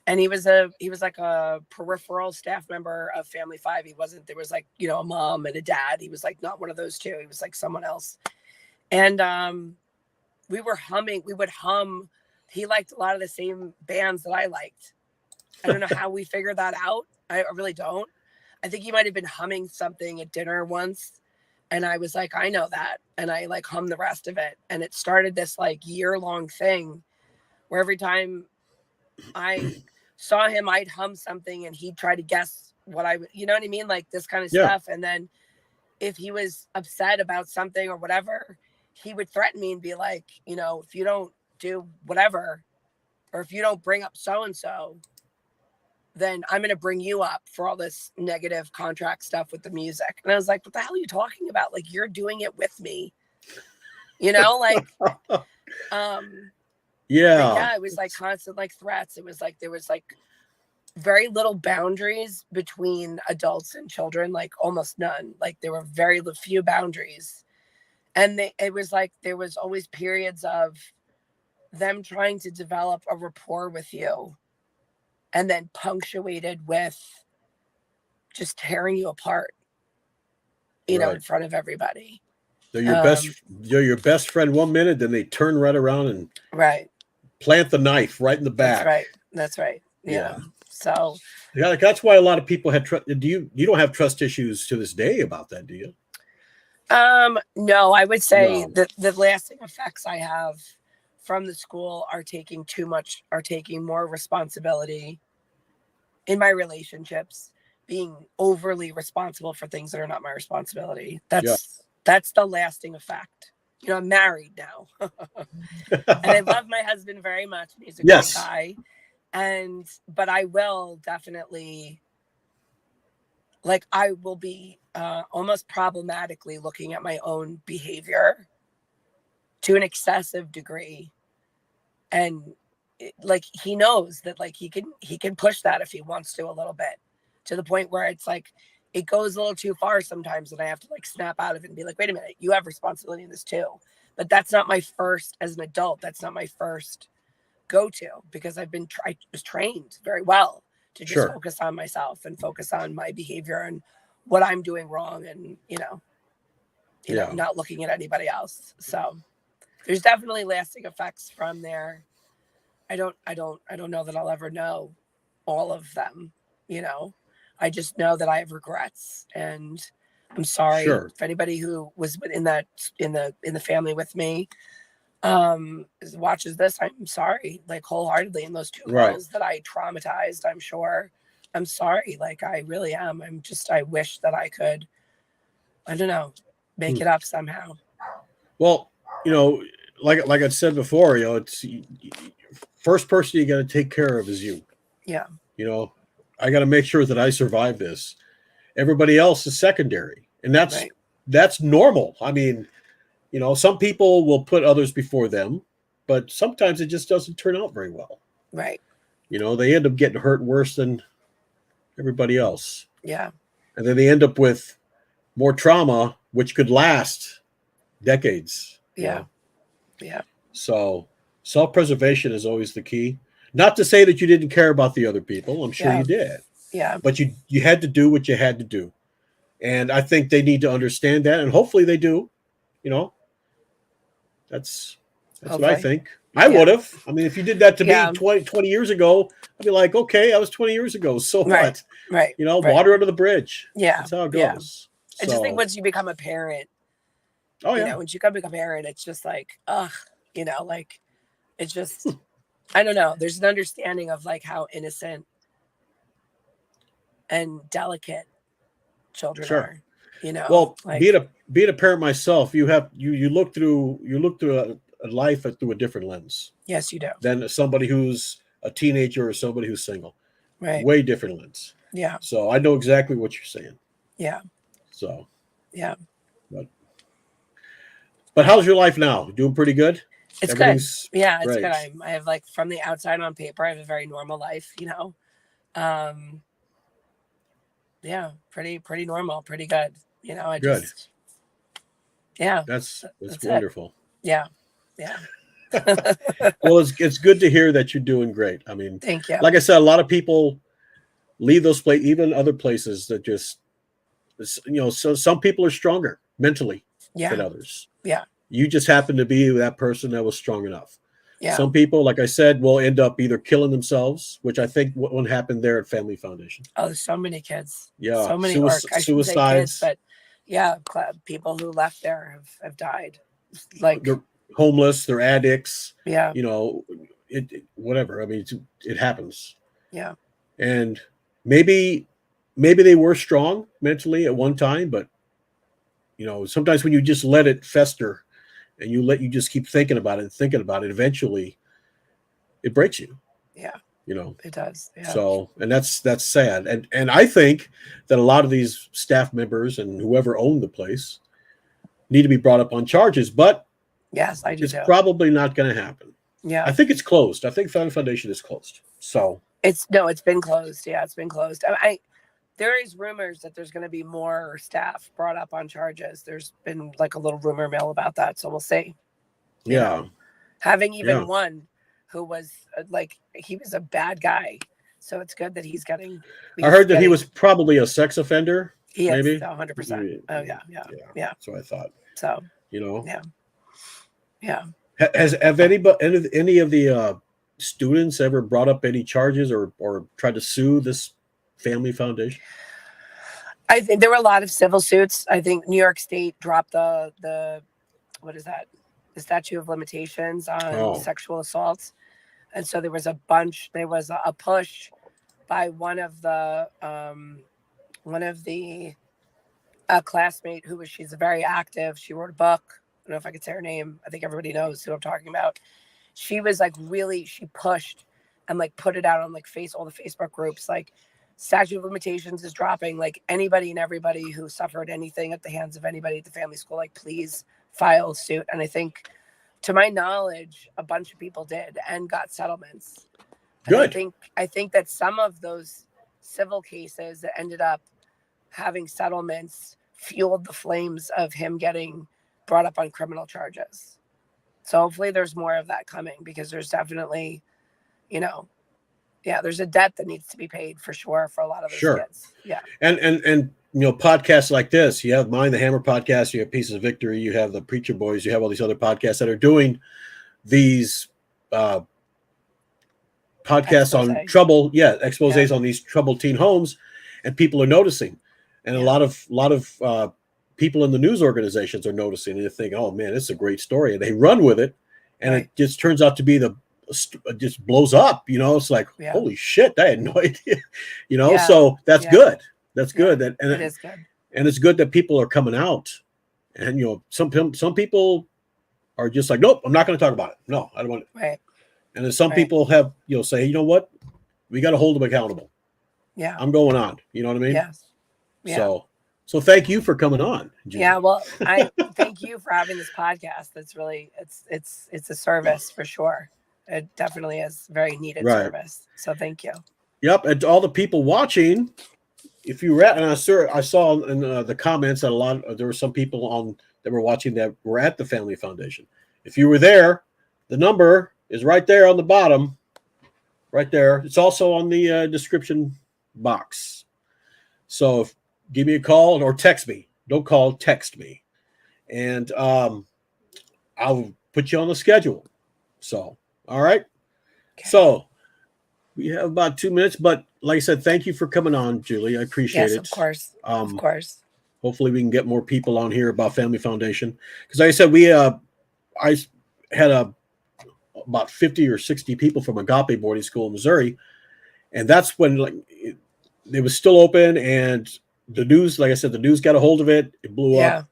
S2: And he was like a peripheral staff member of Family 5. There was like, a mom and a dad. He was like not one of those two. He was like someone else. And we would hum. He liked a lot of the same bands that I liked. I don't know how we figured that out. I really don't. I think he might have been humming something at dinner once. And I was like, I know that. And I like hummed the rest of it. And it started this like year-long thing where every time I saw him, I'd hum something and he'd try to guess what I would, you know what I mean? Like this kind of stuff. And then if he was upset about something or whatever, he would threaten me and be like, if you don't do whatever, or if you don't bring up so-and-so, then I'm going to bring you up for all this negative contract stuff with the music. And I was like, what the hell are you talking about? Like, you're doing it with me, like, yeah, it was like constant, like, threats. It was like, there was like very little boundaries between adults and children, like almost none. Like, there were very few boundaries. And it was like, there was always periods of them trying to develop a rapport with you and then punctuated with just tearing you apart, you know, in front of everybody.
S1: They're your best friend 1 minute, then they turn right around and
S2: right.
S1: plant the knife right in the back.
S2: That's right. Yeah. So
S1: yeah, that's why a lot of people had you don't have trust issues to this day about that, do you?
S2: No, I would say that the lasting effects I have from the school are taking more responsibility in my relationships, being overly responsible for things that are not my responsibility. That's the lasting effect. You know, I'm married now. And I love my husband very much. And he's a great guy. But I will definitely, like, I will be almost problematically looking at my own behavior to an excessive degree. And like, he knows that, like, he can push that if he wants to a little bit, to the point where it's like, it goes a little too far sometimes, and I have to like snap out of it and be like, wait a minute, you have responsibility in this too. But that's not my first, as an adult, that's not my first go-to, because I was trained very well to just focus on myself and focus on my behavior and what I'm doing wrong, and you know, not looking at anybody else. So there's definitely lasting effects from there. I don't know that I'll ever know all of them, you know. I just know that I have regrets, and I'm sorry if anybody who was in the family with me watches this. I'm sorry, like, wholeheartedly. And those 2 girls that I traumatized, I'm sure, I'm sorry. Like, I really am. I wish that I could, I don't know, make it up somehow.
S1: Well, you know, like I said before, you know, it's first person you got to take care of is you.
S2: Yeah.
S1: You know, I got to make sure that I survive this. Everybody else is secondary, and that's normal. I mean, you know, some people will put others before them, but sometimes it just doesn't turn out very well.
S2: Right.
S1: You know, they end up getting hurt worse than everybody else.
S2: Yeah.
S1: And then they end up with more trauma, which could last decades.
S2: Yeah.
S1: You know?
S2: Yeah.
S1: So self-preservation is always the key. Not to say that you didn't care about the other people. I'm sure you did.
S2: Yeah.
S1: But you had to do what you had to do. And I think they need to understand that. And hopefully they do. You know, that's what I think. I would have. I mean, if you did that to me 20 years ago, I'd be like, okay, that was 20 years ago. So what?
S2: Right.
S1: You know, water under the bridge.
S2: Yeah.
S1: That's how it goes.
S2: I just think once you become a parent, you know, once you become a parent, it's just like, ugh, you know, like, it's just, I don't know. There's an understanding of like how innocent and delicate children are, you know.
S1: Well,
S2: like,
S1: being a parent myself, you look through a life through a different lens.
S2: Yes, you do.
S1: Than somebody who's a teenager or somebody who's single.
S2: Right.
S1: Way different lens.
S2: Yeah.
S1: So I know exactly what you're saying.
S2: Yeah.
S1: So.
S2: Yeah.
S1: But how's your life now? Doing pretty good?
S2: It's good. Yeah, it's good. I have, like, from the outside on paper, I have a very normal life, you know. Yeah, pretty normal, pretty good. You know, that's
S1: wonderful.
S2: Yeah.
S1: Well, it's good to hear that you're doing great. I mean,
S2: thank you.
S1: Like I said, a lot of people leave those places, even other places that just, you know, so some people are stronger mentally than others.
S2: Yeah.
S1: You just happen to be that person that was strong enough.
S2: Yeah.
S1: Some people, like I said, will end up either killing themselves, which I think what happened there at Family Foundation.
S2: Oh, there's so many kids.
S1: Yeah.
S2: So many
S1: suicides.
S2: Kids, but yeah, people who left there have died. Like,
S1: they're homeless, they're addicts.
S2: Yeah.
S1: You know, whatever. I mean, it happens.
S2: Yeah.
S1: And maybe they were strong mentally at one time, but you know, sometimes when you just let it fester and you just keep thinking about it, eventually it breaks you.
S2: Yeah.
S1: You know,
S2: it does. Yeah.
S1: So, and that's sad. And I think that a lot of these staff members and whoever owned the place need to be brought up on charges, but
S2: yes, I do.
S1: It's probably not going to happen.
S2: Yeah.
S1: I think it's closed. I think Family Foundation is closed. So
S2: it's been closed. Yeah, it's been closed. There is rumors that there's going to be more staff brought up on charges. There's been like a little rumor mill about that. So we'll see. You know, having even one who was he was a bad guy, So it's good that he's getting.
S1: I heard that he was probably a sex offender.
S2: He
S1: maybe
S2: is 100%. Oh yeah.
S1: That's what I thought.
S2: So yeah.
S1: Have any of the students ever brought up any charges or tried to sue this family foundation?
S2: I think there were a lot of civil suits. I think New York State dropped the what is that? The statute of limitations on sexual assaults. And so there was a bunch. There was a push by one of the classmate she's very active. She wrote a book. I don't know if I could say her name. I think everybody knows who I'm talking about. She was like she pushed and like put it out on like all the Facebook groups, like statute of limitations is dropping. Like anybody and everybody who suffered anything at the hands of anybody at the family school, like please file suit. And I think, to my knowledge, a bunch of people did and got settlements.
S1: Good.
S2: And I think that some of those civil cases that ended up having settlements fueled the flames of him getting brought up on criminal charges. So hopefully there's more of that coming, because there's definitely, there's a debt that needs to be paid for sure for a lot of those kids. Yeah.
S1: And podcasts like this, you have Mind the Hammer podcast, you have Pieces of Victory, you have the Preacher Boys, you have all these other podcasts that are doing these podcasts on trouble, exposés on these troubled teen homes, and people are noticing. And a lot of people in the news organizations are noticing, and they think, oh man, it's a great story. And they run with it, and it just turns out to be it just blows up. It's like, holy shit, I had no idea. So that's good. That's good. It is good. And it's good that people are coming out. And some people are just like, nope, I'm not going to talk about it. No, I don't want it.
S2: Right.
S1: And then some people have, say, you know what, we got to hold them accountable.
S2: Yeah.
S1: I'm going on. You know what I mean?
S2: Yes. Yeah.
S1: So thank you for coming on, Julie.
S2: Yeah, well, I thank you for having this podcast. That's really it's a service for sure. It definitely is very needed service. So thank you.
S1: Yep, and to all the people watching, if you read, and I saw in the comments that there were some people that were watching that were at the Family Foundation. If you were there, the number is right there on the bottom, right there. It's also on the description box. So give me a call or text me. Don't call, text me. And I'll put you on the schedule. So, all right. Okay. So we have about 2 minutes, but like I said, thank you for coming on, Julie. I appreciate it.
S2: Of course. Of course.
S1: Hopefully we can get more people on here about Family Foundation. Because like I said, I had about 50 or 60 people from Agape boarding school in Missouri. And that's when it was still open, and the news, like I said, the news got a hold of it. It blew up.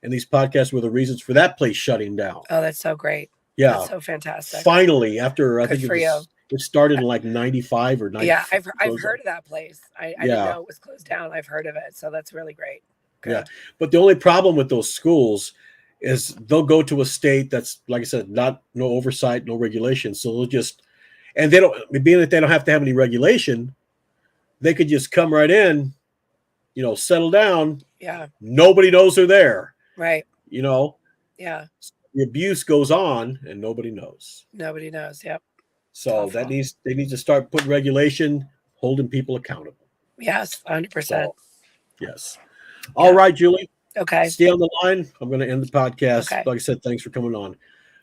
S1: And these podcasts were the reasons for that place shutting down.
S2: Oh, that's so great.
S1: Yeah.
S2: That's so fantastic.
S1: Finally, after I think it started in like 95 or 90.
S2: Yeah, I've heard of that place. I didn't know it was closed down. I've heard of it. So that's really great. Good.
S1: Yeah. But the only problem with those schools is they'll go to a state that's, like I said, no oversight, no regulation. So they'll just, and being that they don't have to have any regulation, they could just come right in, settle down.
S2: Yeah.
S1: Nobody knows they're there.
S2: Right.
S1: Yeah. The abuse goes on and nobody knows.
S2: Nobody knows. Yep.
S1: So they need to start putting regulation, holding people accountable.
S2: Yes. 100%.
S1: So, yes. All right, Julie.
S2: Okay.
S1: Stay on the line. I'm going to end the podcast. Okay. Like I said, thanks for coming on.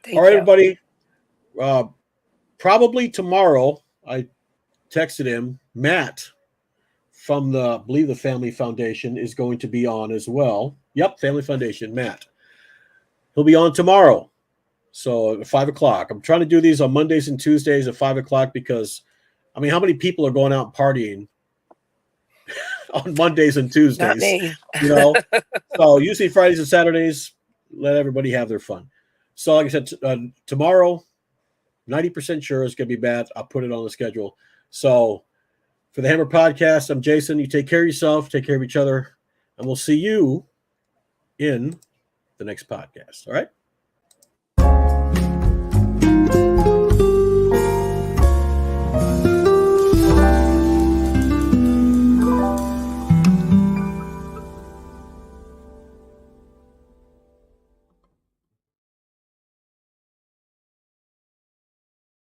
S2: Thank
S1: All right,
S2: you.
S1: everybody. Probably tomorrow, I texted him, Matt from the Family Foundation is going to be on as well. Yep, Family Foundation, Matt. He'll be on tomorrow. So at 5 o'clock. I'm trying to do these on Mondays and Tuesdays at 5 o'clock because, how many people are going out partying on Mondays and Tuesdays?
S2: Not me.
S1: So usually Fridays and Saturdays, let everybody have their fun. So like I said, tomorrow, 90% sure it's going to be bad. I'll put it on the schedule. So for the Hammer Podcast, I'm Jason. You take care of yourself, take care of each other, and we'll see you in the next podcast. All right?